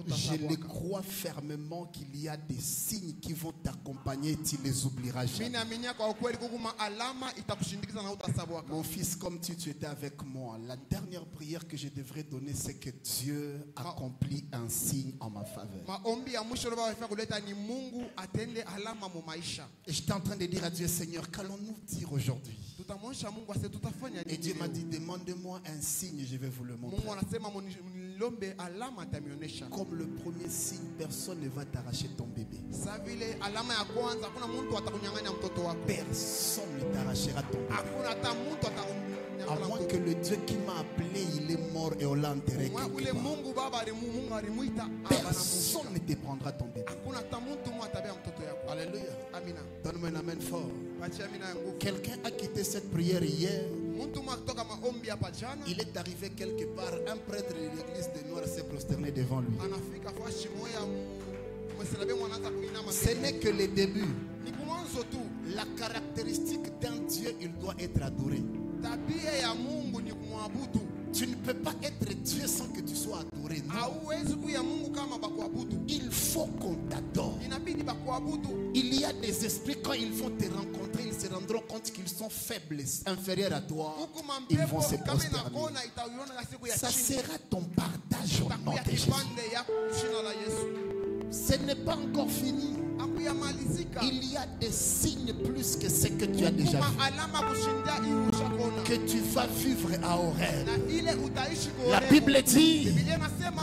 je le crois fermement qu'il y a des signes qui vont t'accompagner et tu les oublieras jamais. Mon fils, comme tu étais avec moi, la dernière prière que je devrais donner, c'est que Dieu accomplit un signe en ma faveur. Et j'étais en train de dire à Dieu, Seigneur, qu'allons-nous dire aujourd'hui? Et Dieu m'a dit, demandez-moi un signe, je vais vous le montrer. Comme le premier signe, personne ne va t'arracher ton bébé. Personne ne t'arrachera ton bébé. À moins que le Dieu qui m'a appelé, il est mort et on l'a enterré quelque part. Personne ne te prendra ton bébé. Alléluia. Donne-moi un amen fort. Quelqu'un a quitté cette prière hier. Il est arrivé quelque part, un prêtre de l'église de Noir s'est prosterné devant lui. Ce n'est que le début. La caractéristique d'un Dieu, il doit être adoré. Tu ne peux pas être Dieu sans que tu sois adoré. Non. Il faut qu'on t'adore. Il y a des esprits, quand ils vont te rencontrer, ils se rendront compte qu'ils sont faibles, inférieurs à toi. Ils vont se prosterner. Ça sera ton partage au nom de Jésus. Ce n'est pas encore fini. Il y a des signes plus que ce que tu as déjà vu, que tu vas vivre à Horeb. La Bible dit,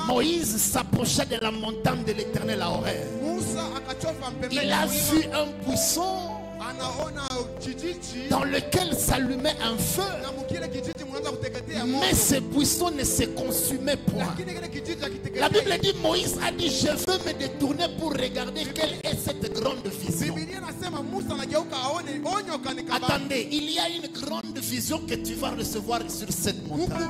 Moïse s'approcha de la montagne de l'Éternel à Horeb. Il a vu un buisson dans lequel s'allumait un feu, mais ce buisson ne se consumait point. La Bible dit, Moïse a dit, je veux me détourner pour regarder quelle est cette grande vision. Attendez, il y a une grande vision que tu vas recevoir sur cette montagne,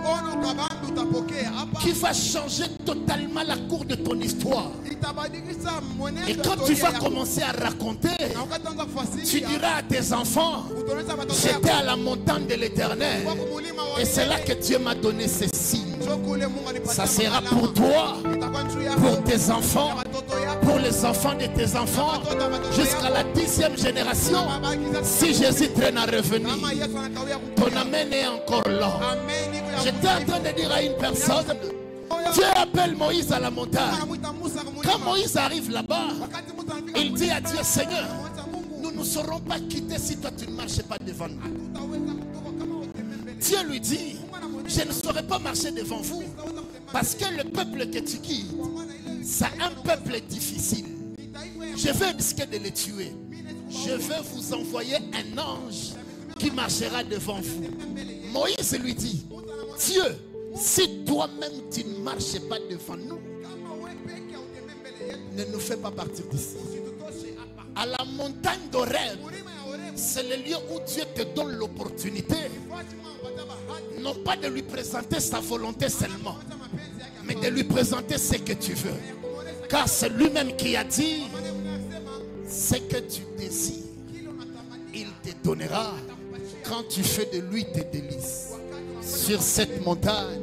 qui va changer totalement la cour de ton histoire. Et quand tu vas commencer à raconter, tu diras à tes enfants, j'étais à la montagne de l'Éternel, et c'est là que Dieu m'a donné ces signes. Ça sera pour toi, pour tes enfants, pour les enfants de tes enfants, jusqu'à la 10e génération. Si Jésus traîne à revenir, ton amen est encore là. J'étais en train de dire à une personne, Dieu appelle Moïse à la montagne. Quand Moïse arrive là-bas, il dit à Dieu, Seigneur, nous ne serons pas quittés si toi tu ne marches pas devant nous. Dieu lui dit, je ne saurais pas marcher devant vous, parce que le peuple que tu quittes, c'est un peuple difficile. Je vais risquer de les tuer. Je vais vous envoyer un ange qui marchera devant vous. Moïse lui dit, Dieu, si toi-même tu ne marches pas devant nous, ne nous fais pas partir d'ici. À la montagne d'Horeb, c'est le lieu où Dieu te donne l'opportunité, non pas de lui présenter sa volonté seulement, mais de lui présenter ce que tu veux. Car c'est lui-même qui a dit, ce que tu désires, il te donnera quand tu fais de lui tes délices. Sur cette montagne,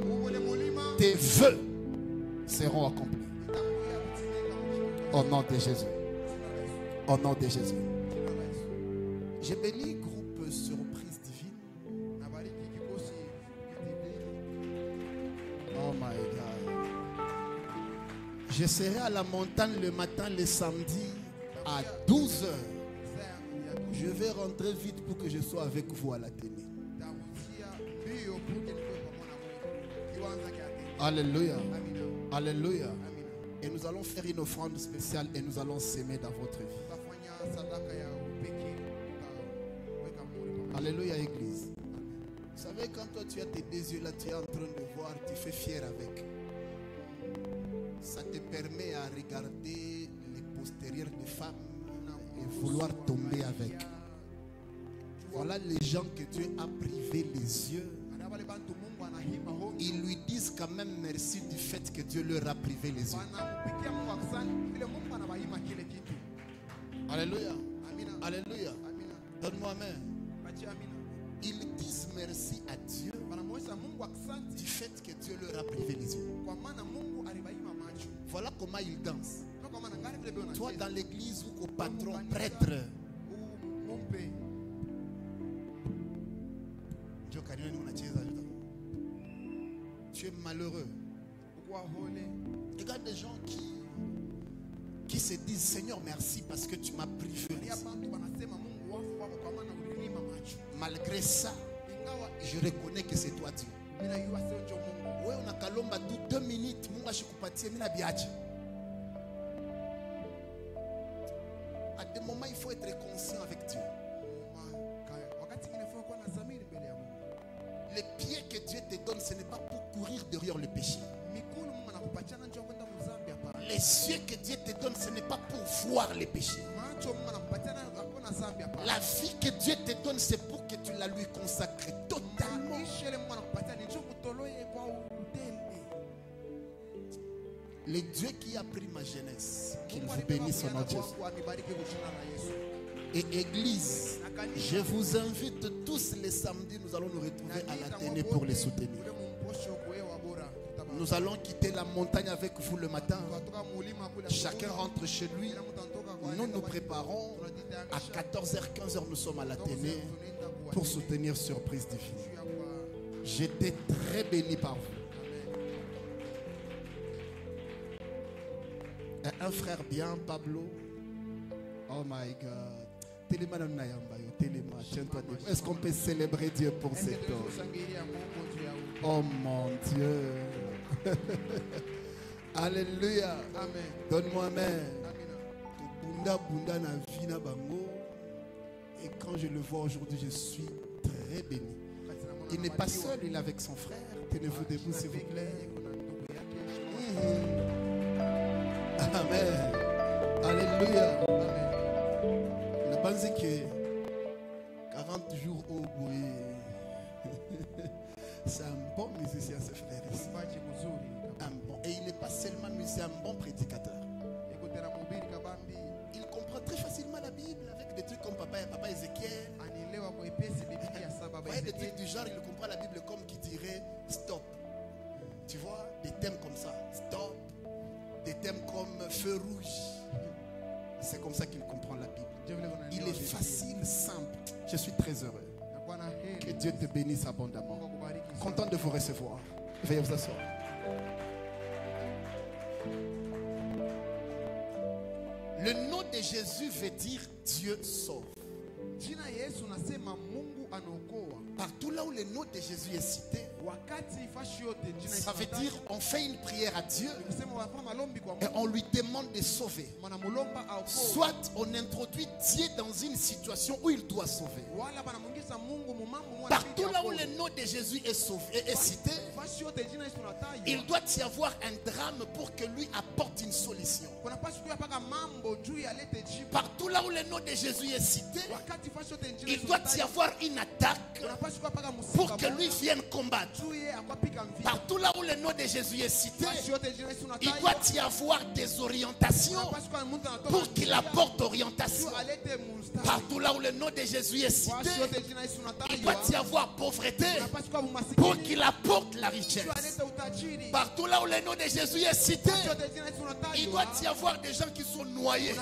tes vœux seront accomplis. Au nom de Jésus. Au nom de Jésus. J'ai béni groupe Surprise Divine. Oh my God. Je serai à la montagne le matin, le samedi à 12h. Je vais rentrer vite pour que je sois avec vous à la télé. Alléluia. Alléluia. Et nous allons faire une offrande spéciale et nous allons s'aimer dans votre vie. Alléluia, Église. Vous savez, quand toi tu as tes deux yeux là, tu es en train de voir, tu fais fier avec. Ça te permet à regarder les postérieurs des femmes et vouloir tomber avec. Voilà les gens que Dieu a privé les yeux. Ils lui disent quand même merci du fait que Dieu leur a privé les yeux. Alléluia. Alléluia. Donne-moi amen. Ils disent merci à Dieu du fait que Dieu leur a privé les yeux. Voilà comment il danse. Toi dans l'église ou au patron, prêtre. Tu es malheureux. Regarde des gens qui se disent Seigneur merci parce que tu m'as privilégié. Malgré ça, je reconnais que c'est toi Dieu. Ouais, on a kalomba 2 minutes. À des moments, il faut être conscient avec Dieu. Les pieds que Dieu te donne, ce n'est pas pour courir derrière le péché. Les yeux que Dieu te donne, ce n'est pas pour voir les péchés. La vie que Dieu te donne, c'est pour que tu la lui consacres totalement. Le Dieu qui a pris ma jeunesse, qu'il vous bénisse au nom de Jésus. Et église, je vous invite tous les samedis, nous allons nous retrouver à l'Athénée pour les soutenir. Nous allons quitter la montagne avec vous le matin. Chacun rentre chez lui. Nous nous préparons. À 14h, 15h, nous sommes à l'Athénée pour soutenir Surprise Divine. J'étais très béni par vous. Un frère bien, Pablo. Oh my God. Est-ce qu'on peut célébrer Dieu pour cet homme? Oh mon Dieu. Alléluia. Donne-moi amen. Et quand je le vois aujourd'hui, je suis très béni. Il n'est pas seul, il est avec son frère. Tenez-vous debout s'il vous plaît. Amen. Alléluia. Il a pensé que 40 jours au bout. C'est un bon musicien, ce frère ici. Et il n'est pas seulement musicien, un bon prédicateur. Il comprend très facilement la Bible avec des trucs comme papa Ézéchiel. Des trucs du genre, il comprend la Bible comme qui dirait stop. Tu vois, des thèmes comme ça, stop. Des thèmes comme feu rouge. C'est comme ça qu'il comprend la Bible. Il est facile, simple. Je suis très heureux. Que Dieu te bénisse abondamment. Content de vous recevoir. Veuillez vous asseoir. Le nom de Jésus veut dire Dieu sauve. Partout là où le nom de Jésus est cité, ça veut dire on fait une prière à Dieu et on lui demande de sauver. Soit on introduit Dieu dans une situation où il doit sauver. Partout là où le nom de Jésus est cité, il doit y avoir un drame pour que lui apporte une solution. Partout là où le nom de Jésus est cité, il doit y avoir une attaque pour que lui vienne combattre. Partout là où le nom de Jésus est cité, il doit y avoir des orientations pour qu'il apporte orientation. Partout là où le nom de Jésus est cité, il doit y avoir pauvreté pour qu'il apporte la richesse. Partout là où le nom de Jésus est cité, il doit y avoir des gens qui sont noyés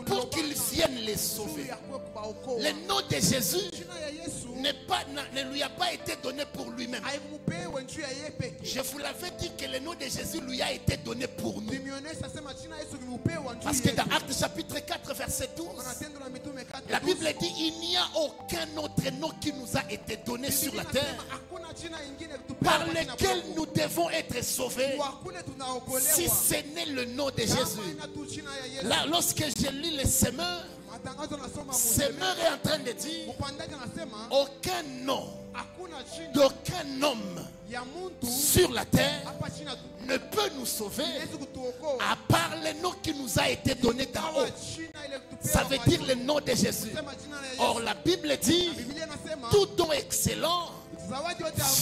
pour qu'ils viennent les sauver. Le nom de Jésus ne lui a pas été donné pour lui-même. Je vous l'avais dit que le nom de Jésus lui a été donné pour nous. Parce que dans Actes chapitre 4 verset 12, la Bible dit il n'y a aucun autre nom qui nous a été donné sur la terre par lequel nous devons être sauvés si ce n'est le nom de Jésus. Là, lorsque je lis les semeurs, Semeur est en train de dire aucun nom d'aucun homme sur la terre ne peut nous sauver à part le nom qui nous a été donné d'en haut. Ça veut dire le nom de Jésus. Or la Bible dit tout don excellent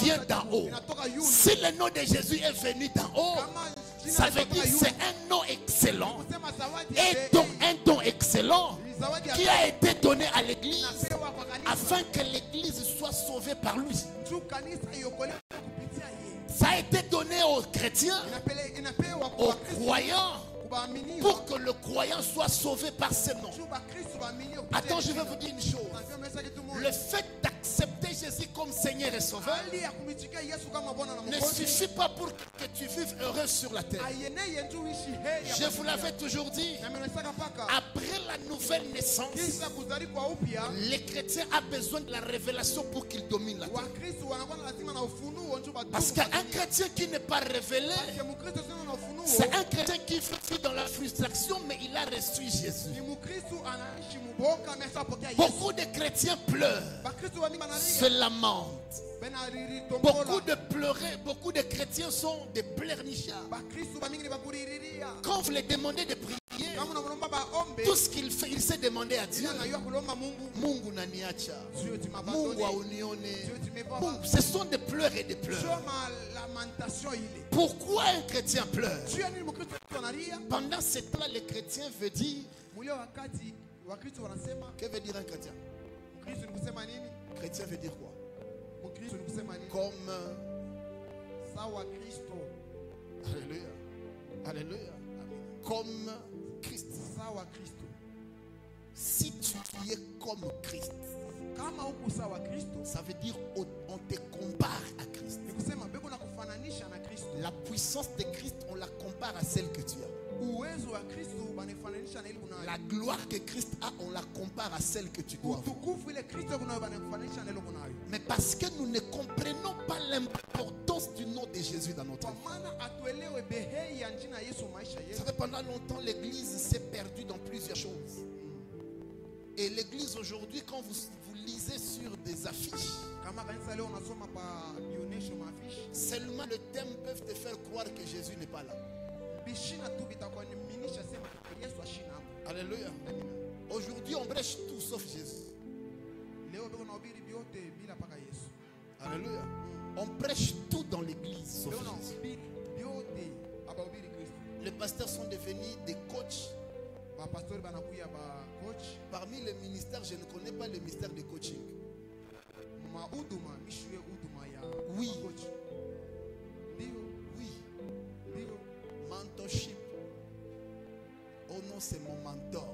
vient d'en haut. Si le nom de Jésus est venu d'en haut, ça veut dire c'est un nom excellent et donc un don excellent qui a été donné à l'église afin que l'église soit sauvée par lui. Ça a été donné aux chrétiens, aux pour que le croyant soit sauvé par ce nom. Attends, je vais vous dire une chose. Le fait d'accepter Jésus comme Seigneur et Sauveur ne suffit pas pour que tu vives heureux sur la terre. Je vous l'avais toujours dit. Après la nouvelle naissance, les chrétiens ont besoin de la révélation pour qu'ils dominent la terre. Parce qu'un chrétien qui n'est pas révélé, c'est un chrétien qui vit dans la frustration, mais il a reçu Jésus. Beaucoup de chrétiens pleurent, se lamentent. Beaucoup de pleurer, beaucoup de chrétiens sont des pleurnichards. Quand vous les demandez de prier, tout ce qu'il fait, il s'est demandé à Dieu. Mungu naniacha, Mungu aunione. Ce sont des pleurs et des pleurs. Pourquoi un chrétien pleure? Pendant ce temps-là, le chrétien veut dire. Que veut dire un chrétien? Chrétien veut dire quoi? Comme Alléluia. Alléluia. Comme Christ. Si tu es comme Christ, ça veut dire on te compare à Christ. La puissance de Christ, on la compare à celle que tu as. La gloire que Christ a, on la compare à celle que tu dois avoir. Mais parce que nous ne comprenons pas l'importance du nom de Jésus dans notre vie. Pendant longtemps, l'église s'est perdue dans plusieurs choses. Et l'église aujourd'hui, quand vous lisez sur des affiches, seulement le thème peut te faire croire que Jésus n'est pas là. Alléluia. Aujourd'hui, on prêche tout sauf Jésus. Alléluia. On prêche tout dans l'église sauf Jésus. Les pasteurs sont devenus des coachs. Parmi les ministères, je ne connais pas le ministère de coaching. Oui. Oui. Mentorship. Oh non, c'est mon mentor.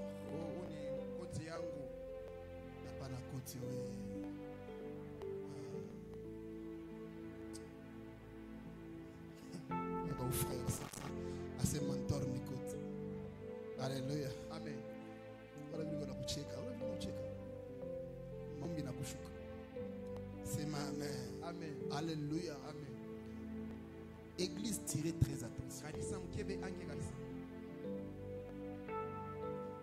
C'est mentor, m'écoute. Alléluia. Amen. C'est ma amen. Amen. Alléluia. Amen. Église, tirez très attention.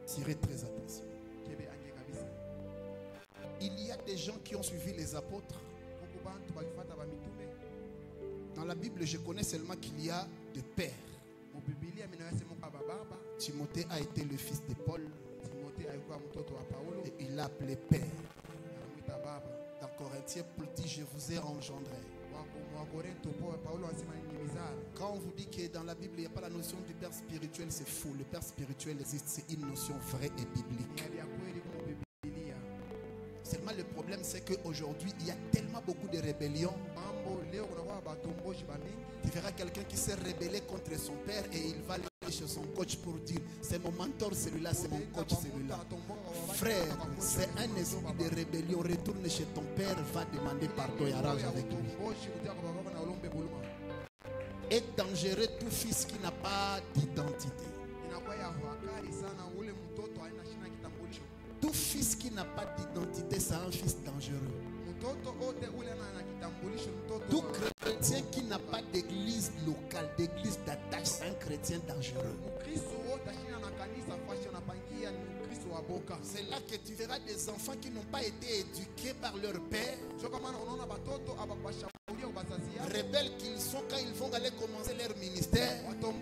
Tirez très attention. Il y a des gens qui ont suivi les apôtres. Dans la Bible, je connais seulement qu'il y a des pères. Timothée a été le fils de Paul. Et il l'a appelé père. Dans Corinthiens, Paul dit: je vous ai engendré. Quand on vous dit que dans la Bible il n'y a pas la notion du père spirituel, c'est faux. Le père spirituel existe, c'est une notion vraie et biblique. Seulement le problème, c'est qu'aujourd'hui il y a tellement beaucoup de rébellions. Tu verras quelqu'un qui s'est rébellé contre son père et il va aller chez son coach pour dire: c'est mon mentor celui-là, c'est mon coach celui-là. Frère, c'est un esprit de rébellion. Retourne chez ton père, va demander pardon et arrange avec lui. Est dangereux tout fils qui n'a pas d'identité. Tout fils qui n'a pas d'identité, c'est un fils dangereux. Tout chrétien qui n'a pas d'église locale, d'église d'attache, c'est un chrétien dangereux. C'est là que tu verras des enfants qui n'ont pas été éduqués par leur père. Rebelles qu'ils sont, quand ils vont aller commencer leur ministère, ils ont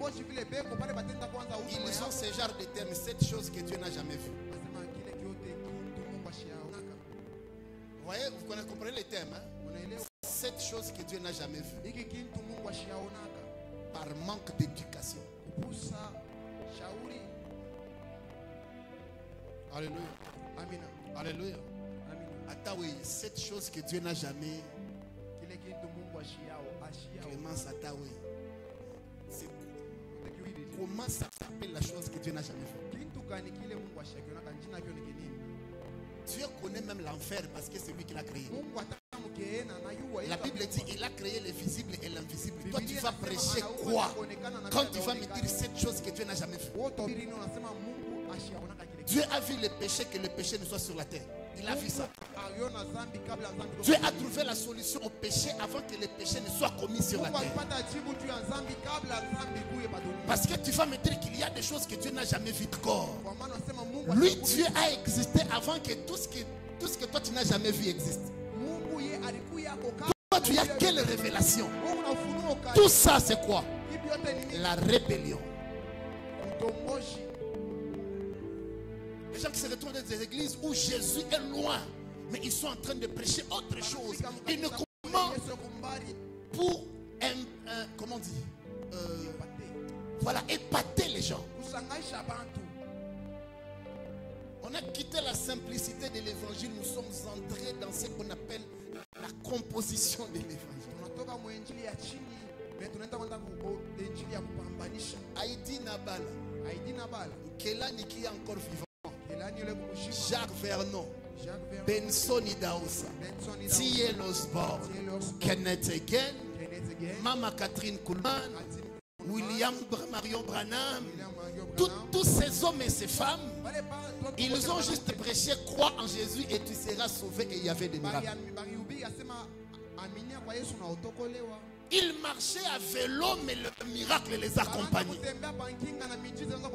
ce genre de termes, cette chose que Dieu n'a jamais vue. Vous voyez, vous comprenez les thèmes, hein? Cette chose que Dieu n'a jamais vue. Par manque d'éducation. Alléluia. Amen. Alléluia. Ataoui, cette chose que Dieu n'a jamais. Clémence Ataoui. Comment ça appelle la chose que Dieu n'a jamais faite? Dieu connaît même l'enfer parce que c'est lui qui l'a créé. La Bible dit il a créé le visible et l'invisible. Toi tu vas prêcher quoi quand tu vas me dire cette chose que Dieu n'a jamais fait? Dieu a vu le péché, que le péché ne soit sur la terre. Il a vu ça. Dieu a trouvé la solution au péché avant que le péché ne soit commis sur la terre. Parce que tu vas me dire qu'il y a des choses que Dieu n'a jamais vues encore. Lui, Dieu a existé avant que tout ce que toi tu n'as jamais vu existe. Toi, tu as quelle révélation? Tout ça, c'est quoi? La rébellion. Les gens qui se retrouvent dans des églises où Jésus est loin, mais ils sont en train de prêcher autre chose. Ils ne commencent pour, comment on dit, voilà, épater les gens. On a quitté la simplicité de l'évangile, nous sommes entrés dans ce qu'on appelle la composition de l'évangile. Haïti Nabala, Kelani qui est encore vivant, Jacques Vernon, Benson Idaosa, Thiel Osborne, Kenneth Hagin, Mama Catherine Kuhlman, William Marion Branham, tous ces hommes et ces femmes, ils ont juste prêché crois en Jésus et tu seras sauvé, et il y avait des miracles. Ils marchaient à vélo, mais le miracle les accompagnait.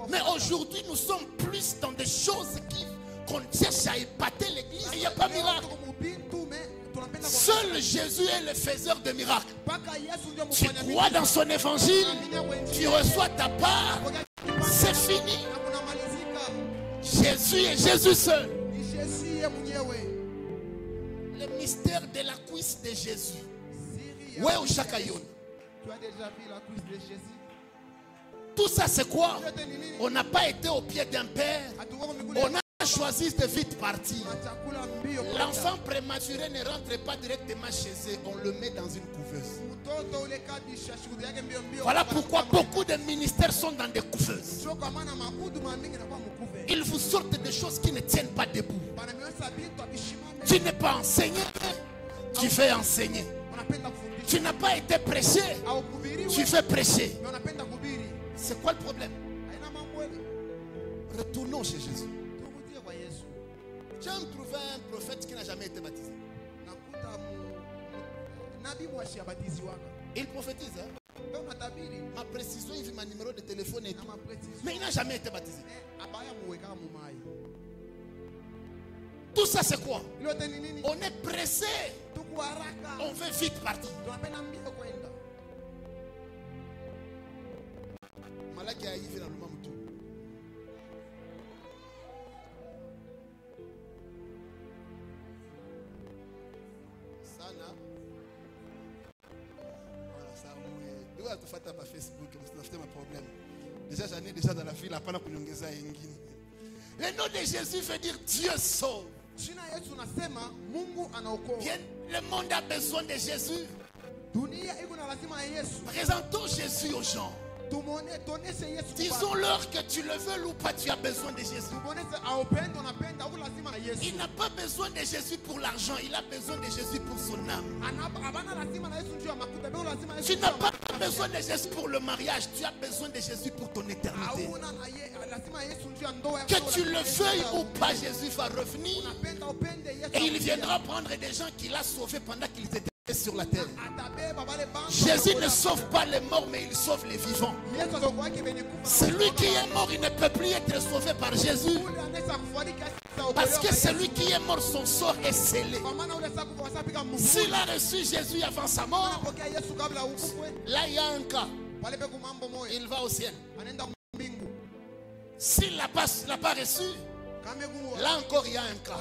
Mais aujourd'hui, nous sommes plus dans des choses qu'on cherche à épater l'église. Il n'y a pas de miracle. Seul Jésus est le faiseur de miracles. Tu crois dans son évangile, tu reçois ta part, c'est fini. Jésus est Jésus seul. Le mystère de la cuisse de Jésus. Ouais, au Chakayon. Tu as déjà vu la cuisse de Jésus? Tout ça, c'est quoi? On n'a pas été au pied d'un père. On a choisi de vite partir. L'enfant prématuré ne rentre pas directement chez eux. On le met dans une couveuse. Voilà pourquoi beaucoup de ministères sont dans des couveuses. Ils vous sortent des choses qui ne tiennent pas debout. Tu n'es pas enseigné, tu fais enseigner. Tu n'as pas été prêché, tu fais prêcher. C'est quoi le problème? Retournons chez Jésus. J'ai trouvé un prophète qui n'a jamais été baptisé. Il prophétise. Ma précision, il vit ma numéro de téléphone et tout. Mais il n'a jamais été baptisé. Tout ça, c'est quoi? On est pressé. On veut vite partir. Malaki a arrivé dans le Mamoutou. Sana. Voilà, ça a doit te faire ta Facebook, c'est un problème. Déjà, j'en ai déjà dans la file, à part pour l'ongeza engine. Le nom de Jésus veut dire Dieu sauve. Bien, le monde a besoin de Jésus. Présentons Jésus aux gens. Disons-leur que tu le veux ou pas, tu as besoin de Jésus. Il n'a pas besoin de Jésus pour l'argent, il a besoin de Jésus pour son âme. Tu n'as pas besoin de Jésus pour le mariage, tu as besoin de Jésus pour ton éternité. Que tu le veuilles ou pas, Jésus va revenir et il viendra prendre des gens qu'il a sauvés pendant qu'ils étaient sur la terre. Jésus ne sauve pas les morts, mais il sauve les vivants. Celui qui est mort, il ne peut plus être sauvé par Jésus. Parce que celui qui est mort, son sort est scellé. S'il a reçu Jésus avant sa mort, là il y a un cas. Il va au ciel. S'il l'a pas reçu, là encore il y a un cas.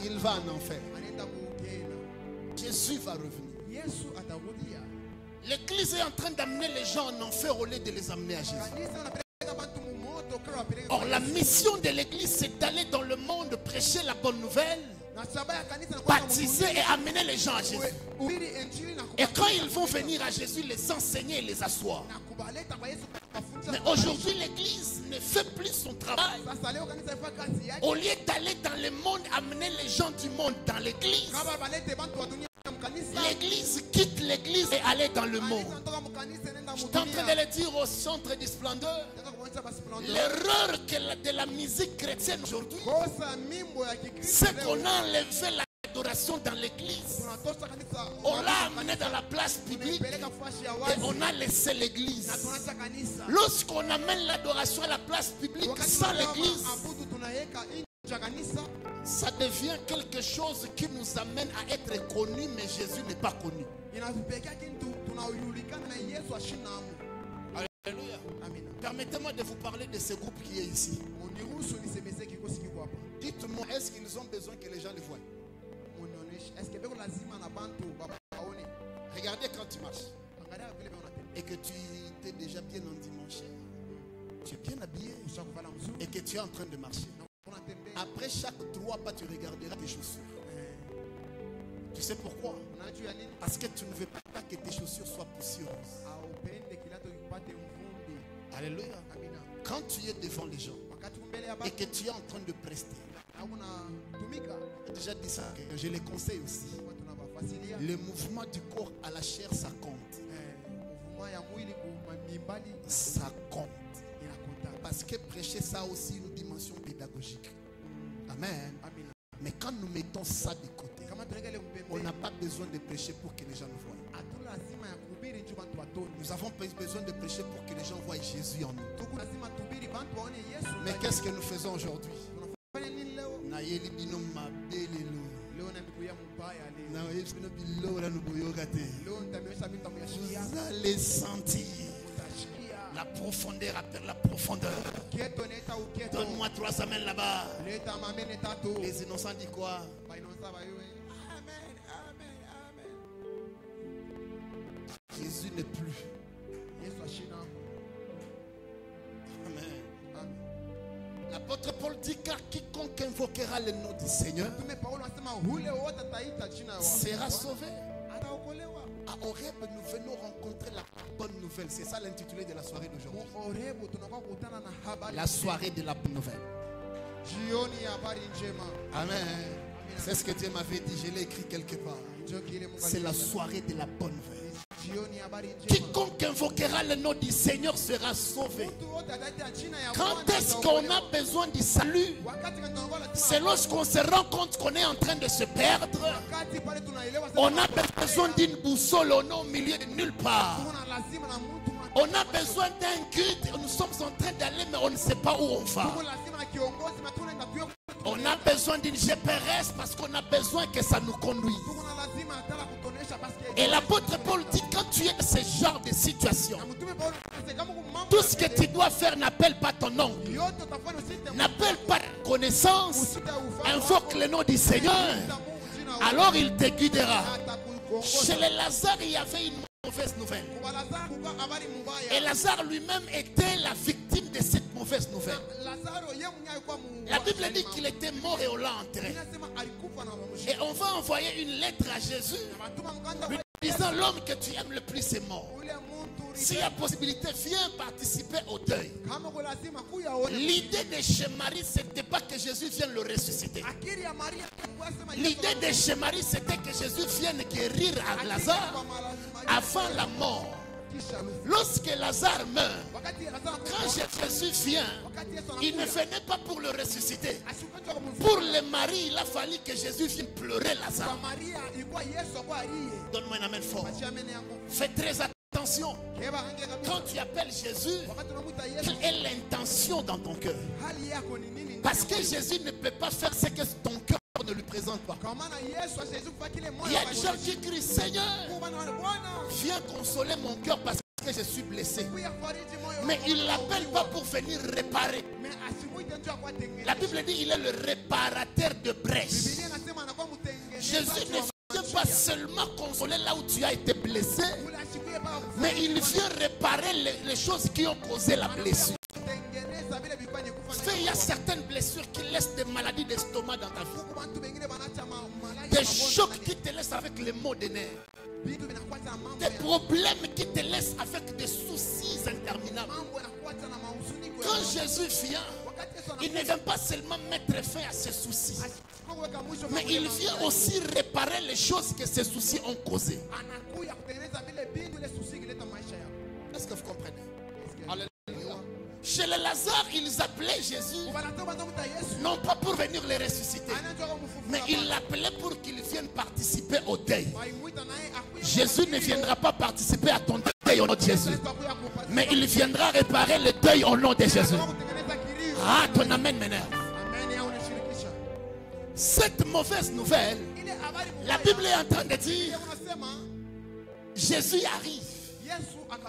Il va en enfer. Jésus va revenir. L'église est en train d'amener les gens en enfer au lieu de les amener à Jésus. Or, la mission de l'église, c'est d'aller dans le monde, prêcher la bonne nouvelle, baptiser et amener les gens à Jésus. Et quand ils vont venir à Jésus, les enseigner et les asseoir. Mais aujourd'hui, l'église ne son travail, au lieu d'aller dans le monde, amener les gens du monde dans l'église, l'église quitte l'église et aller dans le monde. Je suis en train de le dire au centre du splendeur. L'erreur de la musique chrétienne aujourd'hui, c'est qu'on a enlevé l'adoration dans l'église. On l'a amené dans la place publique et on a laissé l'église. Lorsqu'on amène l'adoration à la place publique sans l'église, ça devient quelque chose qui nous amène à être connus, mais Jésus n'est pas connu. Alléluia. Permettez-moi de vous parler de ce groupe qui est ici. Dites-moi, est-ce qu'ils ont besoin que les gens les voient? Regardez quand tu marches et que tu t'es déjà bien endimanché, tu es bien habillé et que tu es en train de marcher. Après chaque 3 pas, tu regarderas tes chaussures. Tu sais pourquoi? Parce que tu ne veux pas que tes chaussures soient poussiéreuses. Alléluia. Quand tu es devant les gens et que tu es en train de prester, j'ai déjà dit ça, je les conseille aussi. Le mouvement du corps à la chair, ça compte. Ça compte. Parce que prêcher ça a aussi une dimension pédagogique. Amen. Mais quand nous mettons ça de côté, on n'a pas besoin de prêcher pour que les gens nous voient. Nous avons besoin de prêcher pour que les gens voient Jésus en nous. Mais qu'est-ce que nous faisons aujourd'hui? Vous allez sentir la profondeur après la profondeur. Donne-moi 3 semaines là-bas. Les innocents disent quoi? Amen, amen, amen. Jésus n'est plus. Amen. L'apôtre Paul dit car quiconque invoquera le nom du Seigneur sera sauvé. À Horeb, nous venons rencontrer la bonne nouvelle. C'est ça l'intitulé de la soirée d'aujourd'hui. La soirée de la bonne nouvelle. Amen. C'est ce que Dieu m'avait dit. Je l'ai écrit quelque part. C'est la soirée de la bonne nouvelle. Quiconque invoquera le nom du Seigneur sera sauvé. Quand est-ce qu'on a besoin du salut? C'est lorsqu'on se rend compte qu'on est en train de se perdre. On a besoin d'une boussole, on est au milieu de nulle part. On a besoin d'un guide. Nous sommes en train d'aller mais on ne sait pas où on va. On a besoin d'une GPS parce qu'on a besoin que ça nous conduise. Et l'apôtre Paul dit quand tu es dans ce genre de situation, tout ce que tu dois faire n'appelle pas ton nom, n'appelle pas ta connaissance, invoque le nom du Seigneur, alors il te guidera. Chez les Lazare, il y avait une mauvaise nouvelle. Et Lazare lui-même était la victime de cette mauvaise nouvelle. La Bible dit qu'il était mort et on l'a enterré. Et on va envoyer une lettre à Jésus lui disant l'homme que tu aimes le plus est mort. S'il y a possibilité, viens participer au deuil. L'idée de chez Marie, ce n'était pas que Jésus vienne le ressusciter. L'idée de chez Marie, c'était que Jésus vienne guérir à Lazare avant la mort. Lorsque Lazare meurt, quand Jésus vient, il ne venait pas pour le ressusciter. Pour le mari, il a fallu que Jésus vienne pleurer Lazare. Donne-moi un amen fort. Fais très attention. Quand tu appelles Jésus, quelle est l'intention dans ton cœur? Parce que Jésus ne peut pas faire ce que ton cœur ne lui présente pas. Il y a des gens qui crient Seigneur, viens consoler mon cœur parce que je suis blessé. Mais il ne l'appelle pas pour venir réparer. La Bible dit il est le réparateur de brèches. Jésus ne vient pas seulement consoler là où tu as été blessé, mais il vient réparer les choses qui ont causé la blessure. Il y a certaines blessures qui laissent des maladies d'estomac dans ta vie. Des chocs qui te laissent avec les maux des nerfs. Des problèmes qui te laissent avec des soucis interminables. Quand Jésus vient, Il ne vient pas seulement mettre fin à ses soucis, mais il vient aussi réparer les choses que ses soucis ont causées. Est-ce que vous comprenez? Alléluia. Chez les Lazare, ils appelaient Jésus non pas pour venir les ressusciter, mais ils l'appelaient pour qu'ils viennent participer au deuil. Jésus ne viendra pas participer à ton deuil au nom de Jésus, mais il viendra réparer le deuil au nom de Jésus. Ah, ton amen m'énerve. Cette mauvaise nouvelle, la Bible est en train de dire, Jésus arrive.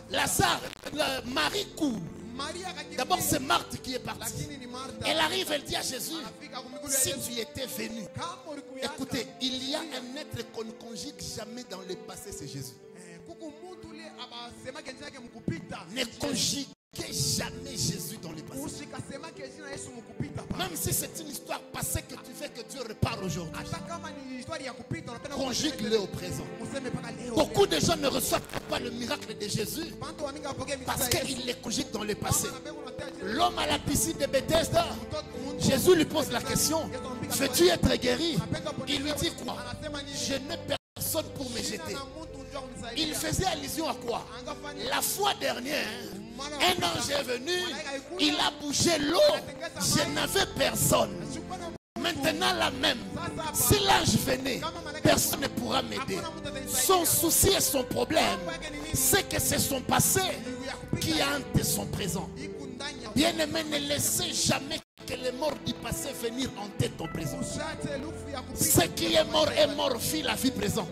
Lazare, Marie court. D'abord c'est Marthe qui est partie. Elle arrive, elle dit à Jésus, si tu étais venu. Écoutez, il y a un être qu'on ne conjugue jamais dans le passé, c'est Jésus. Ne conjuguez jamais Jésus dans le passé. Même si c'est une histoire passée que tu fais que Dieu repart aujourd'hui, conjugue-le au présent. Beaucoup de gens ne reçoivent pas le miracle de Jésus parce qu'ils les conjuguent dans le passé. L'homme à la piscine de Bethesda, Jésus lui pose la question, veux-tu être guéri? Il lui dit quoi? Je n'ai personne pour me jeter. Il faisait allusion à quoi? La fois dernière, un ange est venu, il a bougé l'eau, je n'avais personne. Maintenant la même, si l'ange venait, personne ne pourra m'aider. Son souci et son problème, c'est que c'est son passé qui hante son présent. Bien-aimé, ne laissez jamais que les morts du passé venir hanter ton présent. Ce qui est mort, vit la vie présente.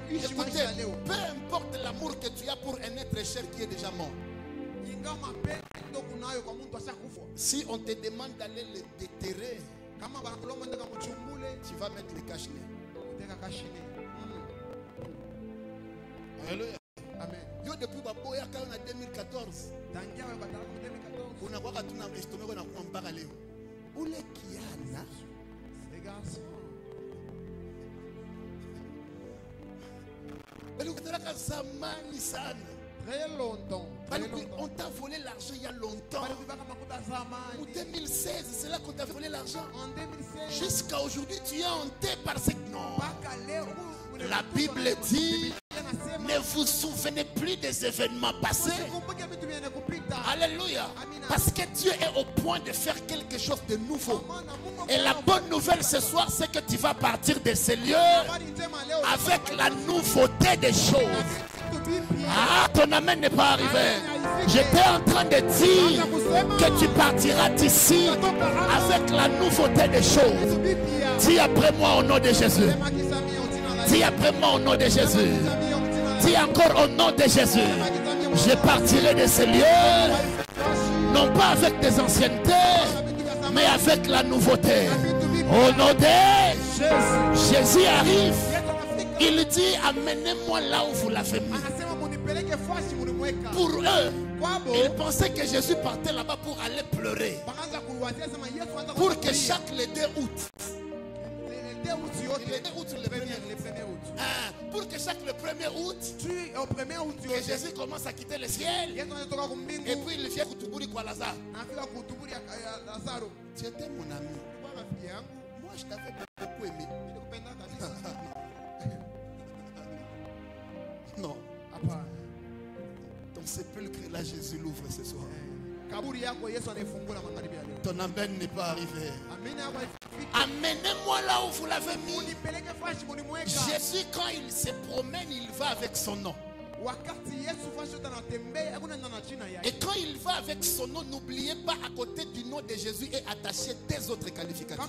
Écoutez, peu importe l'amour que tu as pour un être cher qui est déjà mort, si on te demande d'aller le déterrer, tu vas mettre les cache-nez. Alléluia. Amen. Yo depuis baboya quand on a 2014. On a quoi tu n'as estomé on a comparé leo. Ule kiana. Les garçons. Mais tu as zamani sana. Très longtemps. On t'a volé l'argent il y a longtemps. En 2016, c'est là qu'on t'a volé l'argent. En 2016. Jusqu'à aujourd'hui, tu es hanté par ce non. La Bible dit, ne vous souvenez plus des événements passés. Alléluia. Parce que Dieu est au point de faire quelque chose de nouveau. Et la bonne nouvelle ce soir, c'est que tu vas partir de ces lieux avec la nouveauté des choses. Ah, ton amen n'est pas arrivé. J'étais en train de dire que tu partiras d'ici avec la nouveauté des choses. Dis après moi au nom de Jésus. Dis après moi au nom de Jésus. Dis encore au nom de Jésus. Je partirai de ces lieux, non pas avec des anciennetés, mais avec la nouveauté. Au nom de Jésus arrive. Il dit, amenez-moi là où vous l'avez mis. Pour eux, ils pensaient que Jésus partait là-bas pour aller pleurer. Pour que chaque le 2 août, pour que chaque le 1er août, que Jésus commence à quitter le ciel, et puis il vient Koutoubouri quoi Lazare. Tu étais mon ami. Moi je t'avais beaucoup aimé. Non. Ton sépulcre là, Jésus l'ouvre ce soir. Ton amen n'est pas arrivé. Amenez-moi là où vous l'avez mis. Jésus, quand il se promène, il va avec son nom. Et quand il va avec son nom, n'oubliez pas, à côté du nom de Jésus est attaché des autres qualificatifs.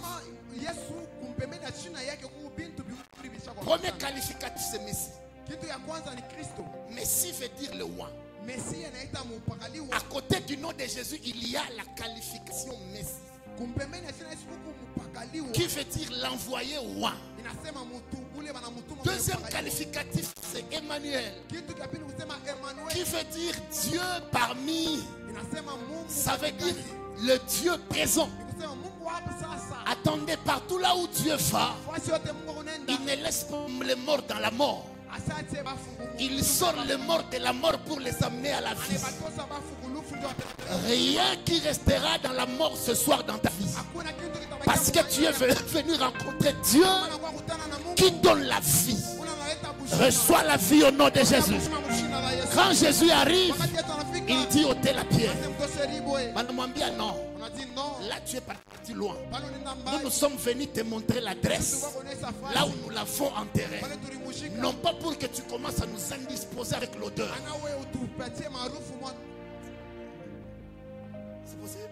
Premier qualificatif, c'est Messie. Messie veut dire le roi. À côté du nom de Jésus, il y a la qualification Messie, qui veut dire l'envoyé roi. Deuxième qualificatif, c'est Emmanuel, qui veut dire Dieu parmi. Ça veut dire le Dieu présent. Attendez, partout là où Dieu va, il ne laisse pas les morts dans la mort. Il sort les morts de la mort pour les amener à la vie. Rien qui restera dans la mort ce soir dans ta vie. Parce que tu es venu rencontrer Dieu qui donne la vie. Reçois la vie au nom de Jésus. Quand Jésus arrive, il dit ôtez la pierre. Non. Là tu es parti loin. Nous sommes venus te montrer l'adresse. Là où nous l'avons enterré. Non pas pour que tu commences à nous indisposer avec l'odeur. C'est possible.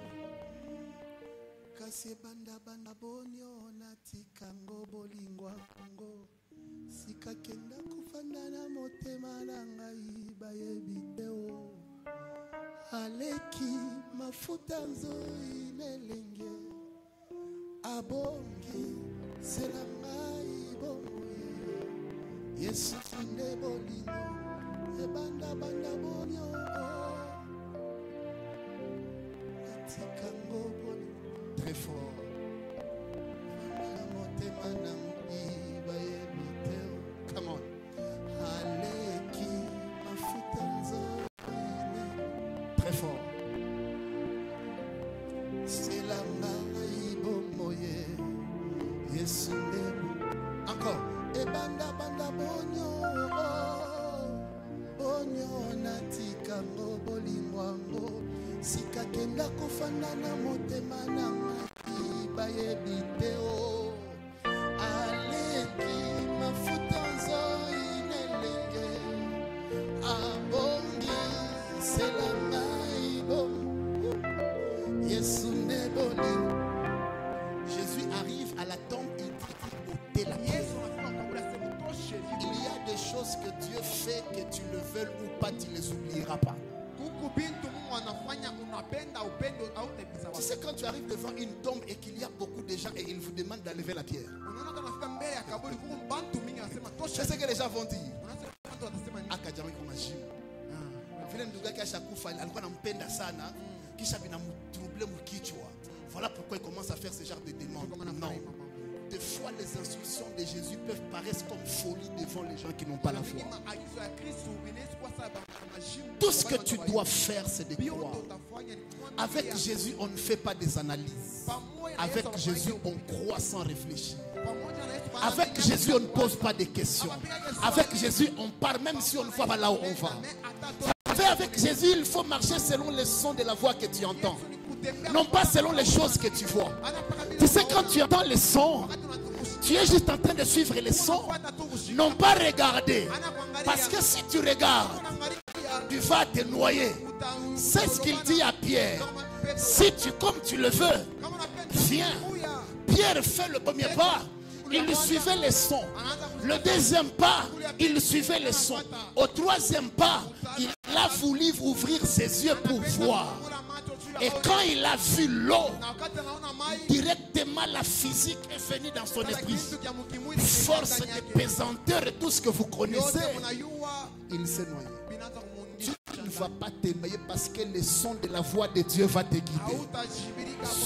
Aleki mafuta nzoi nelenge abongi selangai bomoye Yesu nde bolingo ebanda banda bonyo atikango bolingo Très fort. motema nangi bayebiteo. Come on. Aleki mafuta nzoi Très fort. Encore. Ebanda banda bonyo bonyo natikango bolingwango sikakenda kofanda na motema na ngai bayebiteo. Aleki mafuta nzoi nelenge abongi selanga Jésus arrive à la tombe, il dit ôtez la pierre. Il y a des choses que Dieu fait, que tu le veuilles ou pas, tu ne les oublieras pas. Tu sais, quand tu arrives devant une tombe et qu'il y a beaucoup de gens et ils vous demandent d'enlever la pierre, tu sais ce que les gens vont dire. Voilà pourquoi il commence à faire ce genre de demandes. Non. Des fois, les instructions de Jésus peuvent paraître comme folie devant les gens qui n'ont pas la foi. Tout ce que tu dois faire, c'est de croire. Avec Jésus, on ne fait pas des analyses. Avec Jésus, on croit sans réfléchir. Avec Jésus, on ne pose pas de questions. Avec Jésus, on part même si on ne voit pas là où on va. Avec Jésus, il faut marcher selon les sons de la voix que tu entends. Non pas selon les choses que tu vois. Tu sais, quand tu entends les sons, tu es juste en train de suivre les sons. Non pas regarder. Parce que si tu regardes, tu vas te noyer. C'est ce qu'il dit à Pierre. Si tu, comme tu le veux, viens. Pierre fait le premier pas. Il suivait les sons. Le deuxième pas, il suivait les sons. Au troisième pas, il a voulu ouvrir ses yeux pour voir. Et quand il a vu l'eau, directement la physique est venue dans son esprit. Force de pesanteur et tout ce que vous connaissez, il s'est noyé. Tu ne vas pas te noyer parce que le son de la voix de Dieu va te guider.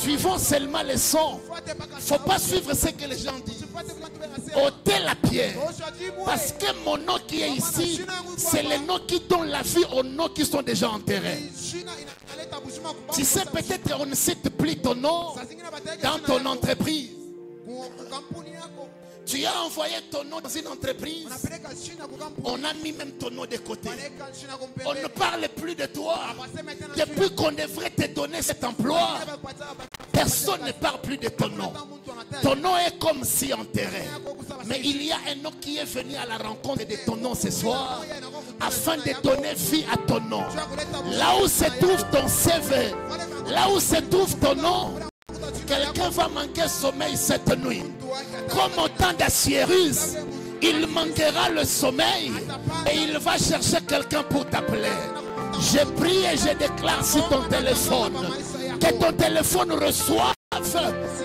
Suivons seulement les sons. Il ne faut pas suivre ce que les gens disent. Ôtez la pierre. Parce que mon nom qui est ici, c'est le nom qui donne la vie aux noms qui sont déjà enterrés. Tu sais, peut-être on ne cite plus ton nom dans ton entreprise. Tu as envoyé ton nom dans une entreprise. On a mis même ton nom de côté. On ne parle plus de toi. Depuis qu'on devrait te donner cet emploi, personne ne parle plus de ton nom. Ton nom est comme si enterré. Mais il y a un nom qui est venu à la rencontre de ton nom ce soir afin de donner vie à ton nom. Là où se trouve ton CV, là où se trouve ton nom, quelqu'un va manquer sommeil cette nuit. Comme au temps d'Assyrus, il manquera le sommeil et il va chercher quelqu'un pour t'appeler. Je prie et je déclare sur ton téléphone que ton téléphone reçoive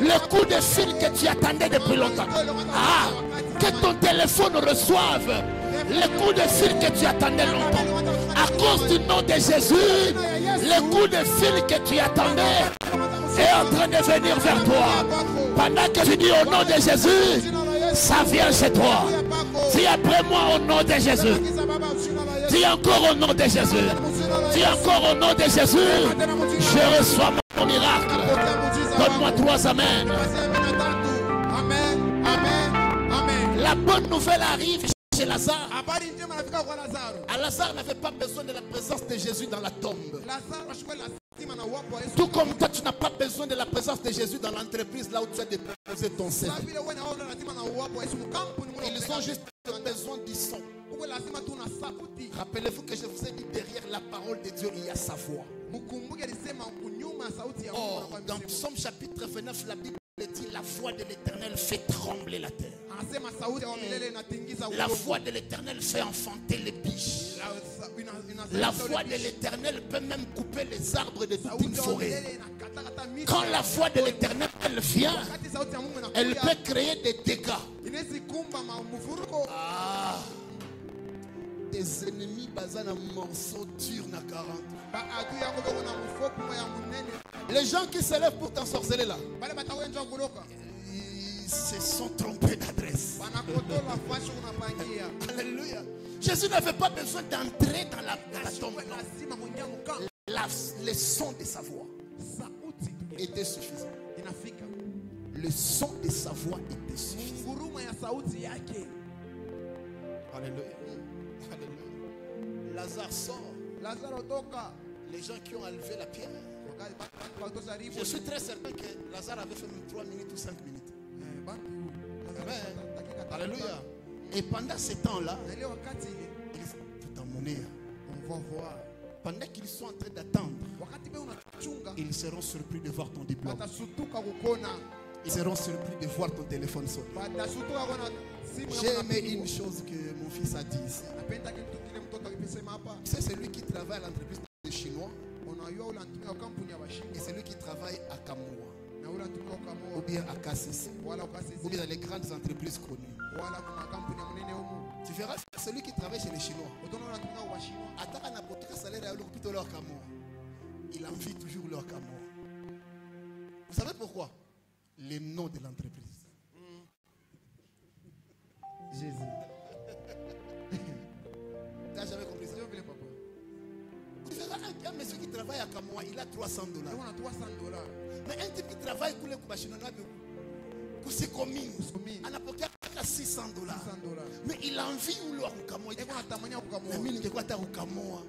le coup de fil que tu attendais depuis longtemps. Ah, que ton téléphone reçoive le coup de fil que tu attendais longtemps. À cause du nom de Jésus, le coup de fil que tu attendais est en train de venir vers toi. Pendant que tu dis au nom de Jésus, ça vient chez toi. Dis après moi au nom de Jésus. Dis encore au nom de Jésus. Dis encore au nom de Jésus. Je reçois mon miracle. Donne-moi 3 amen. Amen, amen, amen. La bonne nouvelle arrive chez Lazare. Lazare n'avait pas besoin de la présence de Jésus dans la tombe. Tout comme toi, tu n'as pas besoin de la présence de Jésus dans l'entreprise là où tu as déposé ton CV. Ils ont juste besoin du son. Rappelez-vous que je vous ai dit, derrière la parole de Dieu, il y a sa voix. Or, dans Psaume chapitre 29, la Bible dit, la voix de l'Éternel fait trembler la terre. La voix de l'Éternel fait enfanter les biches. La voix de l'Éternel peut même couper les arbres de toute une forêt. Quand la voix de l'Éternel vient, elle peut créer des dégâts. Des ennemis basés en morceaux durs na 40. Les gens qui se lèvent pour t'ensorceler là, ils se sont trompés d'adresse. Alléluia. Jésus n'avait pas besoin d'entrer dans la tombe. Le son de sa voix était suffisant. Le son de sa voix était suffisant. Alléluia. Lazare sort. Les gens qui ont enlevé la pierre. Je suis très certain que Lazare avait fait même 3 minutes ou 5 minutes. Amen. Alléluia. Et pendant ce temps-là, tout en monnaie, on va voir. Pendant qu'ils sont en train d'attendre, ils seront surpris de voir ton diplôme. Ils seront surpris de voir ton téléphone sonner. J'ai aimé une chose que mon fils a dit ici. C'est celui qui travaille à l'entreprise des Chinois et celui qui travaille à Kamoa ou bien à KCC ou bien dans les grandes entreprises connues. Tu verras celui qui travaille chez les Chinois. Il envie toujours leur Kamoa. Vous savez pourquoi? Les noms de l'entreprise. Jésus. Tu n'as jamais compris ça? Tu verras un monsieur qui travaille à Kamoa, il a $300. Mais un type qui travaille pour les Kubachinois, c'est commun. On a payé $600. Mais il a envie de leur Kamoa. Il dit quoi t'as au Kamoa?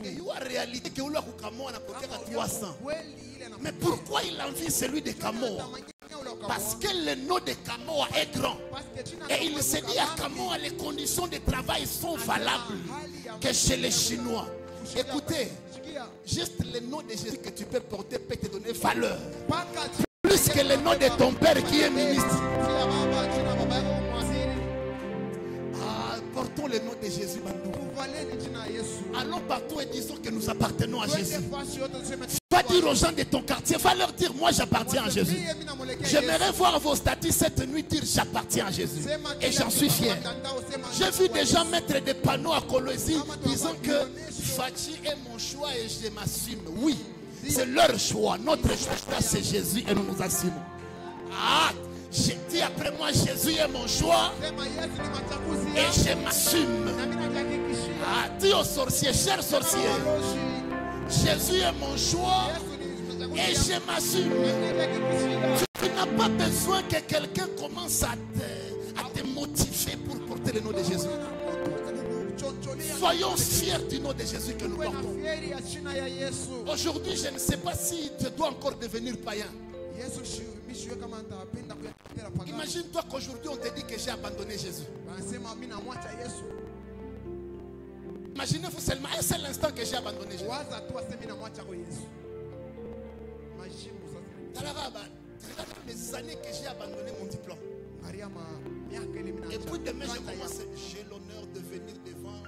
Il y a réalité que leur Kamoa n'a pas 300. Mais pourquoi il envie celui de Kamoa? Parce que le nom de Kamoa est grand. Et il se dit à Kamoa, les conditions de travail sont valables que chez les Chinois. Écoutez, juste le nom de Jésus que tu peux porter peut te donner valeur. Plus que le nom de ton père qui est ministre. Portons le nom de Jésus. Allons partout et disons que nous appartenons à Jésus. Va dire aux gens de ton quartier, va leur dire, moi j'appartiens à Jésus. J'aimerais voir vos statuts cette nuit dire j'appartiens à Jésus. Et j'en suis fier. J'ai vu des gens mettre des panneaux à Colosie disant que Fachi est mon choix et je m'assume. Oui, c'est leur choix. Notre choix c'est Jésus et nous nous assumons. J'ai dit après moi, Jésus est mon choix et je m'assume. Dis aux sorciers, chers sorciers, Jésus est mon choix et je m'assume. Tu n'as pas besoin que quelqu'un commence à te motiver pour porter le nom de Jésus. Soyons fiers du nom de Jésus que nous portons. Aujourd'hui, je ne sais pas si tu dois encore devenir païen. Imagine-toi qu'aujourd'hui on te dit que j'ai abandonné Jésus. Imaginez-vous seulement un seul instant que j'ai abandonné Jésus. Les années que j'ai abandonné mon diplôme. Et puis demain je commence. J'ai l'honneur de venir devant,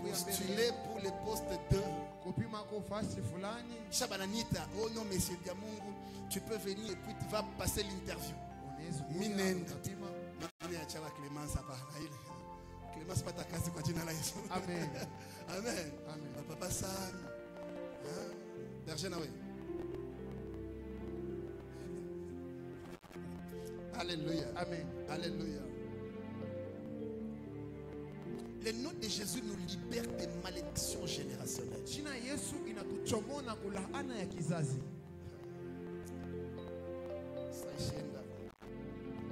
postuler pour le poste 2. Shabananita, oh non, monsieur Diamungu, tu peux venir et puis tu vas passer l'interview. Minenda. Clémence pas ta case kwa jina la Yesu. Amen. Amen. Amen. Papa Sam. Berger Nawe. Alléluia. Amen. Alléluia. Jésus nous libère des malédictions générationnelles.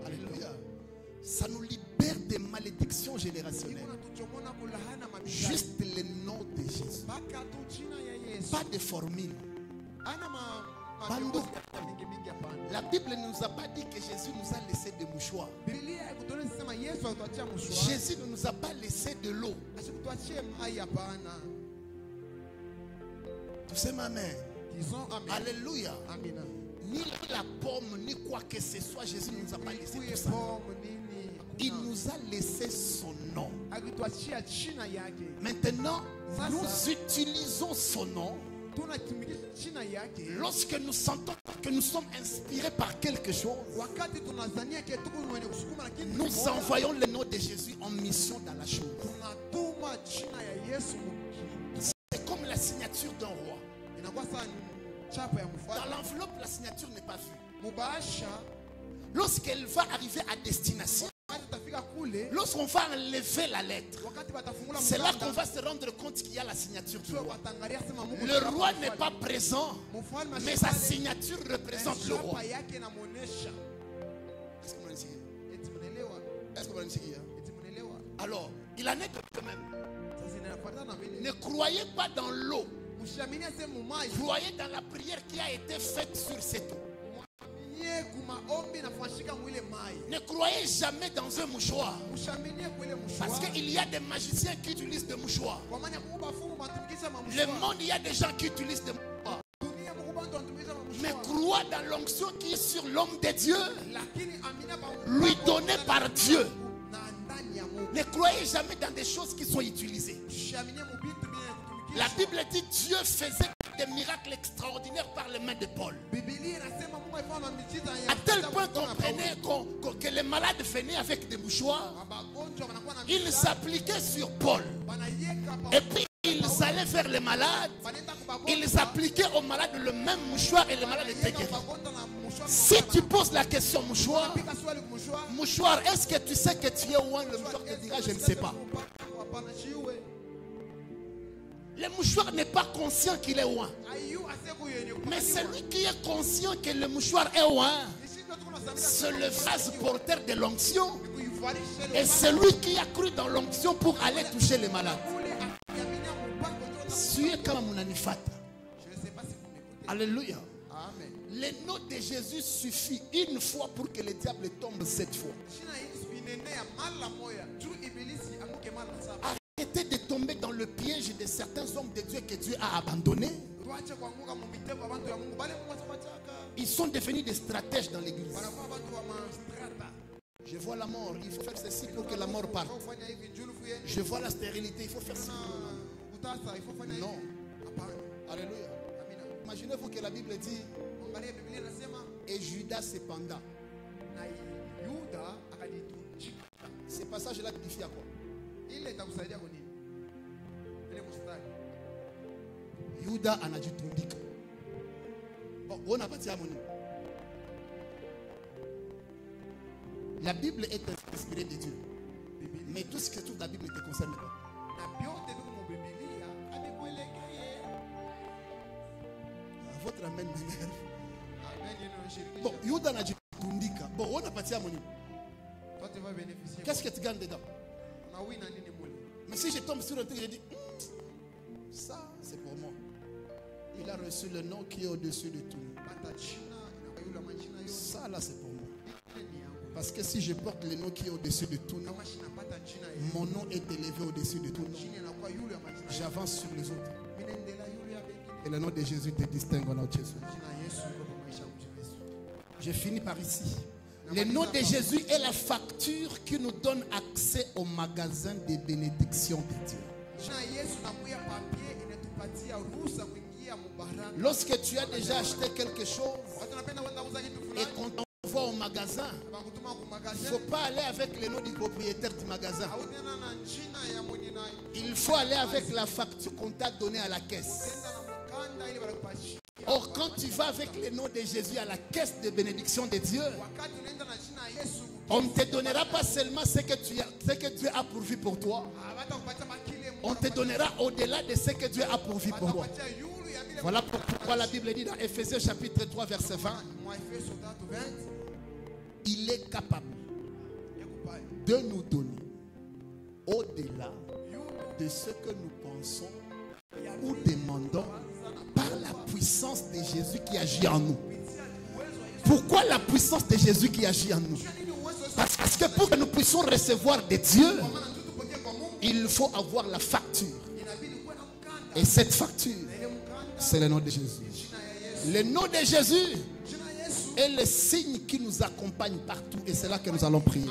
Alléluia. Ça nous libère des malédictions générationnelles. Juste le nom de Jésus. Pas de formule. La Bible ne nous a pas dit que Jésus nous a laissé des mouchoirs. Jésus ne nous a pas laissé de l'eau. Tu sais, ma mère. Alléluia. Ni la pomme, ni quoi que ce soit, Jésus ne nous a pas laissé tout ça. Il nous a laissé son nom. Maintenant, nous utilisons son nom lorsque nous sentons que nous sommes inspirés par quelque chose. Nous envoyons le nom de Jésus en mission dans la chose. C'est comme la signature d'un roi. Dans l'enveloppe, la signature n'est pas vue. Lorsqu'elle va arriver à destination, lorsqu'on va enlever la lettre, c'est là qu'on va se rendre compte qu'il y a la signature du roi. Le roi n'est pas présent, mais sa signature représente le roi. Est-ce que vous m'avez? Alors, il en est de même. Ne croyez pas dans l'eau. Croyez dans la prière qui a été faite sur cette eau. Ne croyez jamais dans un mouchoir. Parce qu'il y a des magiciens qui utilisent des mouchoirs. Le monde, il y a des gens qui utilisent des mouchoirs. Mais crois dans l'onction qui est sur l'homme de Dieu, lui donnée par Dieu. Ne croyez jamais dans des choses qui sont utilisées. La Bible dit que Dieu faisait des miracles extraordinaires par les mains de Paul. À tel point qu'on comprenait que les malades venaient avec des mouchoirs. Ils s'appliquaient sur Paul. Et puis ils allaient vers les malades. Ils appliquaient aux malades le même mouchoir et les malades étaient guéris. Si tu poses la question mouchoir, est-ce que tu sais que tu es loin? Le mouchoir te dira je ne sais pas. Le mouchoir n'est pas conscient qu'il est loin. Mais celui qui est conscient que le mouchoir est loin, c'est le vase porteur de l'onction. Et celui qui a cru dans l'onction pour aller toucher les malades. Suivez comme mon anifat. Alléluia. Le nom de Jésus suffit une fois pour que le diable tombe 7 fois. Arrêtez de tomber dans le piège de certains hommes de Dieu que Dieu a abandonnés. Ils sont devenus des stratèges dans l'église. Je vois la mort, il faut faire ceci pour que la mort parte. Je vois la stérilité, il faut faire ceci. Non. Alléluia. Imaginez-vous que la Bible dit et Judas cependant. Ce passage-là signifie à quoi? Yuda anajitundika. Bon, on a pas dit à mon. La Bible est inspirée de Dieu. Mais tout ce que toute la Bible ne te concerne pas. Votre amen m'énerve. Bon, Yuda anajitundika. Bon, on a pas dit à mon. Qu'est-ce que tu gagnes dedans? Mais si je tombe sur le truc, je dis ça c'est pour moi. Il a reçu le nom qui est au-dessus de tout. Ça là c'est pour moi. Parce que si je porte le nom qui est au-dessus de tout, mon nom est élevé au-dessus de tout. J'avance sur les autres. Et le nom de Jésus te distingue au nom de Jésus. Je finis par ici. Le nom de Jésus est la facture qui nous donne accès au magasin des bénédictions de Dieu. Lorsque tu as déjà acheté quelque chose et qu'on t'envoie au magasin, il ne faut pas aller avec le nom du propriétaire du magasin. Il faut aller avec la facture qu'on t'a donnée à la caisse. Or, quand tu vas avec le nom de Jésus à la caisse de bénédiction de Dieu, on ne te donnera pas seulement ce que Dieu a pourvu pour toi, On te donnera au-delà de ce que Dieu a pourvu pour moi. Voilà pourquoi la Bible dit dans Ephésiens chapitre 3 verset 20. Il est capable de nous donner au-delà de ce que nous pensons ou demandons par la puissance de Jésus qui agit en nous. Pourquoi la puissance de Jésus qui agit en nous? Parce que pour que nous puissions recevoir de Dieu, il faut avoir la facture. Et cette facture, c'est le nom de Jésus. Le nom de Jésus est le signe qui nous accompagne partout. Et c'est là que nous allons prier.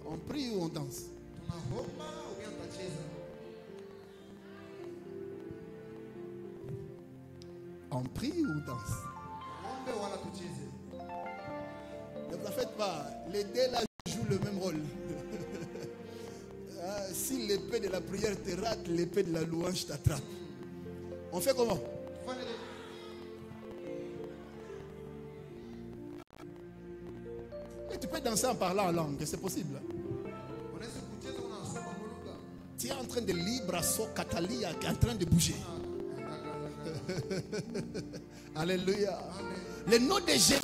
On prie ou on danse? On prie ou on danse? Ne vous en faites pas. Les deux là jouent le même rôle. Si l'épée de la prière te rate, l'épée de la louange t'attrape. On fait comment? Et tu peux danser en parlant en langue, c'est possible. Tu es en train de libre so catalia, en train de bouger. Alléluia. Le nom de Jésus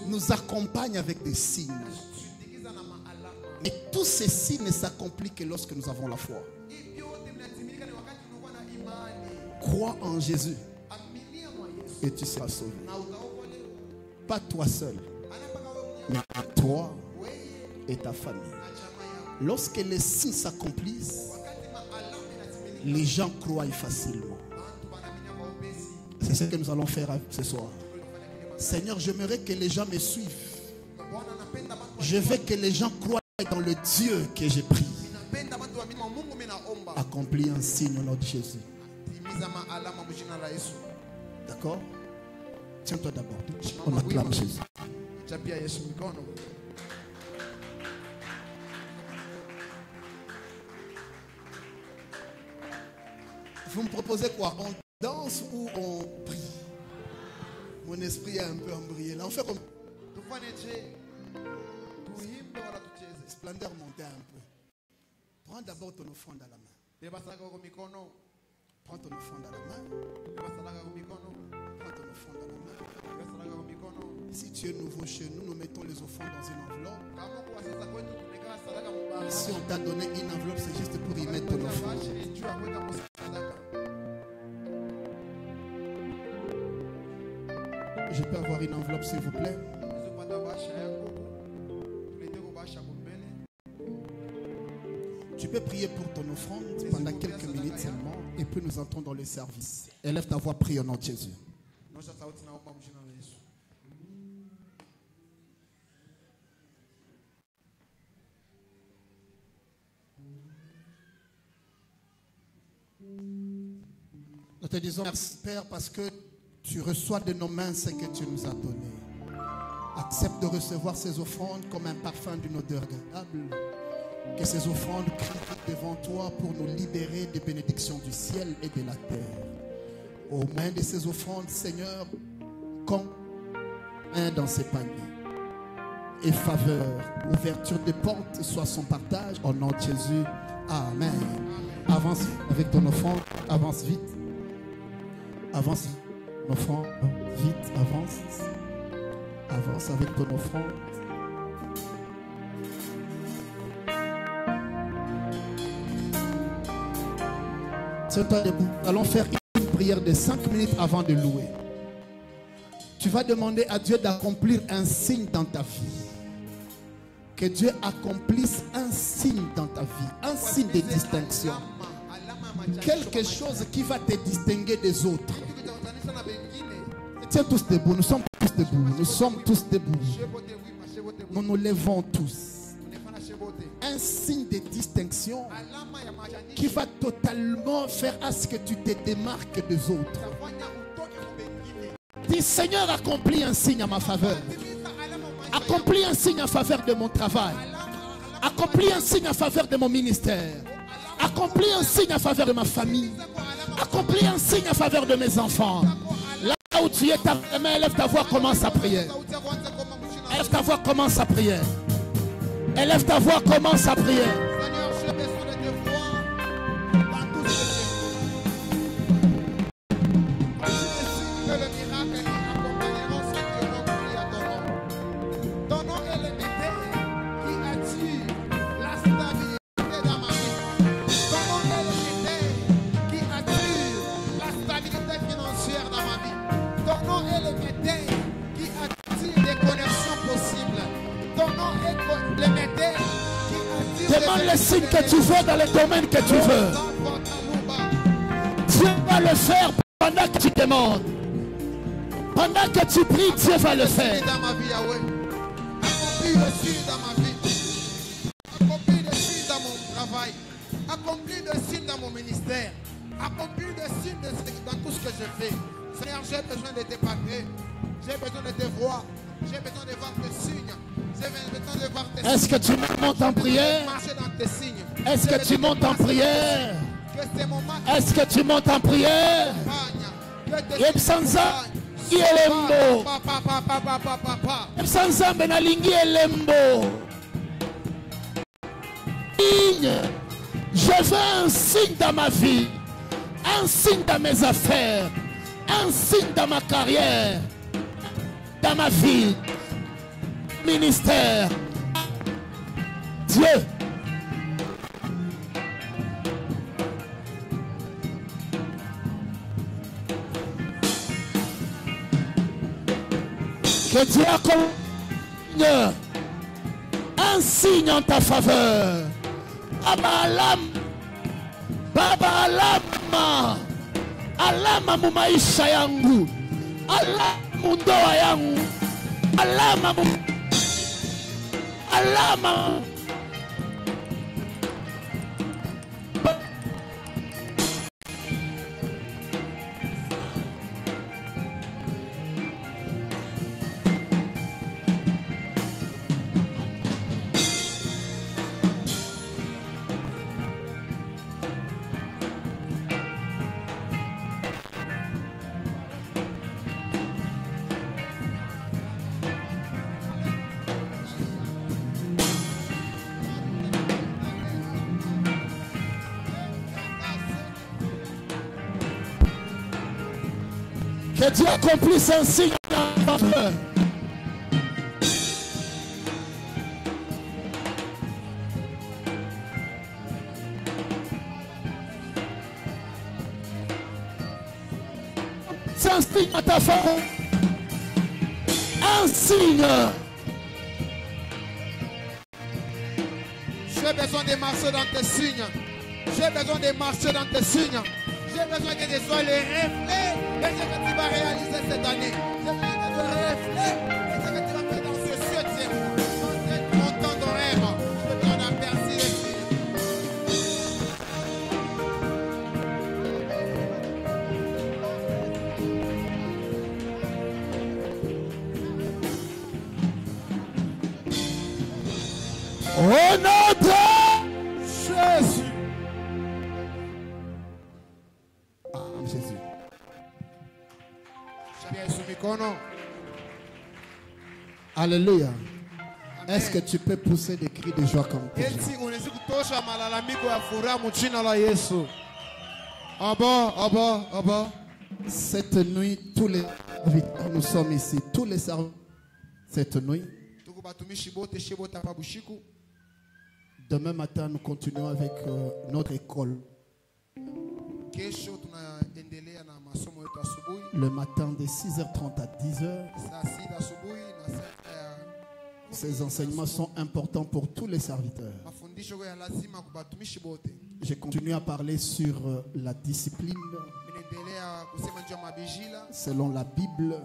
nous accompagne avec des signes. Et tous ces signes ne s'accomplissent que lorsque nous avons la foi. Crois en Jésus et tu seras sauvé. Pas toi seul, mais toi et ta famille. Lorsque les signes s'accomplissent, les gens croient facilement. C'est ce que nous allons faire ce soir. Seigneur, j'aimerais que les gens me suivent. Je veux que les gens croient dans le Dieu que j'ai pris. Accomplis un signe au nom de Jésus. D'accord? Tiens-toi d'abord. On acclame Jésus. Vous me proposez quoi? On danse ou on prie? Mon esprit est un peu embrayé. Là, on fait comme... Splendeur monter un peu. Prends d'abord ton offrande à la main. Prends ton offrande à la main. Prends ton offrande à la main. Si tu es nouveau chez nous, nous mettons les offrandes dans une enveloppe. Si on t'a donné une enveloppe, c'est juste pour y mettre ton offrande. Je peux avoir une enveloppe, s'il vous plaît? Tu peux prier pour ton offrande pendant quelques minutes seulement et puis nous entrons dans le service. Élève ta voix, prie au nom de Jésus. Nous te disons merci Père parce que tu reçois de nos mains ce que tu nous as donné. Accepte de recevoir ces offrandes comme un parfum d'une odeur agréable. Que ces offrandes crient devant toi pour nous libérer des bénédictions du ciel et de la terre. Aux mains de ces offrandes, Seigneur, comme un dans ses paniers. Et faveur, ouverture de portes, soit son partage. Au nom de Jésus, Amen. Avance avec ton offrande, avance vite. Avance, offrande, vite, avance. Avance avec ton offrande. Nous allons faire une prière de 5 minutes avant de louer. Tu vas demander à Dieu d'accomplir un signe dans ta vie. Que Dieu accomplisse un signe dans ta vie. Un signe de distinction. Quelque chose qui va te distinguer des autres. Tiens tous debout. Nous sommes tous debout. Nous sommes tous debout. Nous nous levons tous. Un signe de distinction qui va totalement faire à ce que tu te démarques des autres. Dis Seigneur, accomplis un signe à ma faveur. Accomplis un signe en faveur de mon travail. Accomplis un signe en faveur de mon ministère. Accomplis un signe en faveur de ma famille. Accomplis un signe en faveur de mes enfants. Là où tu es, ta main, lève ta voix, commence à prier. Lève ta voix, commence à prier. Élève ta voix, commence à prier. Seigneur, j'ai besoin de te voir dans tout ce que je fais. Que le miracle accompagneront ceux qui auront crié à ton nom. Ton nom est le médaille qui attire la stabilité dans ma vie. Ton nom est le médaille qui attire la stabilité financière dans ma vie. Ton nom est le médaille qui attire des connexions possibles. Ton nom est le médaille qui attire. Demande les signes que tu veux dans les domaines que tu veux. Dieu va le faire pendant que tu demandes. Pendant que tu pries, Dieu va le faire. Accomplis le signe dans ma vie. Accomplis le signe dans mon travail. Accomplis le signe dans mon ministère. Accomplis le signe dans tout ce que je fais. Seigneur, j'ai besoin de t'épargner. J'ai besoin de te voir. J'ai besoin de voir tes signes. J'ai besoin de voir tes signes. Est-ce que tu montes en prière? Marcher dans tes signes. Est-ce que tu montes en prière? Est-ce que tu montes en prière? Yebsanza Elembo. Yebsanza Benalingi Elembo. Je veux un signe dans ma vie, un signe dans mes affaires, un signe dans ma carrière, dans ma vie, ministère. Dieu. Que Dieu accompagne un signe en ta faveur. Baba alama, alama mu maisha yangu, alama mu ndoa yangu, alama que Dieu accomplisse un signe en ta faveur. C'est un signe à ta faveur. Un signe. J'ai besoin de marcher dans tes signes. J'ai besoin de marcher dans tes signes. J'ai besoin que ce soit les reflets de ce que tu vas réaliser cette année. J'ai besoin que le reflet de ce que tu vas faire dans ce 7e mois. Dans cet montant d'horaire. Je te donne un merci les Au nom de Jésus. Jésus. Alléluia. Est-ce que tu peux pousser des cris de joie comme ça? Cette nuit, tous les nous sommes ici, tous les serviteurs. Cette nuit, demain matin, nous continuons avec notre école. Le matin de 6h30 à 10h. Ces enseignements sont importants pour tous les serviteurs. J'ai continué à parler sur la discipline selon la Bible.